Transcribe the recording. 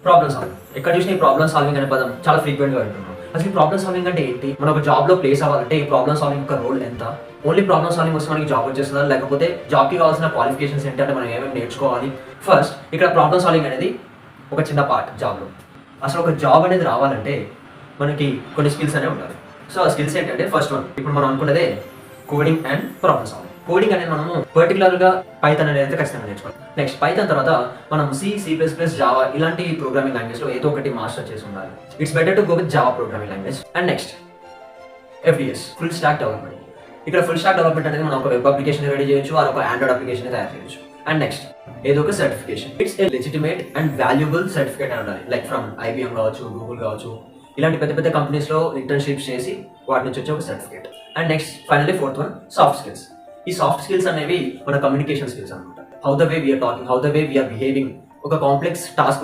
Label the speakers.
Speaker 1: Problem solving. ఎక్కడ చూసిన ఈ ప్రాబ్లమ్ సాల్వింగ్ అనే పదం చాలా ఫ్రీక్వెంట్ గా వింటున్నాం. అసలు ఈ ప్రాబ్లమ్ సాల్వింగ్ అంటే ఏంటి? మన ఒక జాబ్ లో ప్లేస్ అవ్వాలంటే ఈ ప్రాబ్లమ్ సాల్వింగ్ యొక్క రోల్ ఎంత? ఓన్లీ ప్రాబ్లమ్ సాల్వింగ్ వస్తే మనకి జాబ్ వచ్చేస్తుందా, లేకపోతే జాబ్ కి కావాల్సిన క్వాలిఫికేషన్స్ ఏంటంటే మనం ఏమేమి నేర్చుకోవాలి? ఫస్ట్ ఇక్కడ ప్రాబ్లమ్ సాల్వింగ్ అనేది ఒక చిన్న పార్ట్ జాబ్ లో. అసలు ఒక జాబ్ అనేది రావాలంటే మనకి కొన్ని స్కిల్స్ అనేవి ఉండాలి. సో ఆ స్కిల్స్ ఏంటంటే ఫస్ట్ వన్ ఇప్పుడు మనం అనుకున్నదే coding and problem solving. Coding అనేది మనము పర్టికులర్ గా పైథాన్ అనేది అయితే ఖచ్చితంగా నేర్చుకోవాలి. నెక్స్ట్ పైథాన్ తర్వాత మనం C++, జావా ఇలాంటి ప్రోగ్రామింగ్ లాంగ్వేజ్ లో ఏదో ఒకటి మాస్టర్ చేసి ఉండాలి. It's better to go with Java programming language. And next FDS, full stack development. ఇక్కడ ఫుల్ స్టాక్ డెవలప్మెంట్ అనేది మనం ఒక వెబ్ అప్లికేషన్ రెడీ చేయొచ్చు, అది ఒక ఆండ్రాయిడ్ అప్లికేషన్ తయారు చేయొచ్చు. అండ్ నెక్స్ట్ ఏదో ఒక certification, it's a legitimate and valuable certificate అని ఉండాలి. లైక్ ఫ్రమ్ IBM కావచ్చు, గూగుల్ కావచ్చు, ఇలాంటి పెద్ద పెద్ద కంపెనీస్ లో ఇంటర్న్షిప్స్ చేసి వాటి నుంచి వచ్చే ఒక certificate. And next finally fourth one soft skills. ఈ సాఫ్ట్ స్కిల్స్ అనేవి మన కమ్యూనికేషన్ స్కిల్స్ అనమాట. How the way we are talking, how the way we are behaving ఒక కాంప్లెక్స్ టాస్క్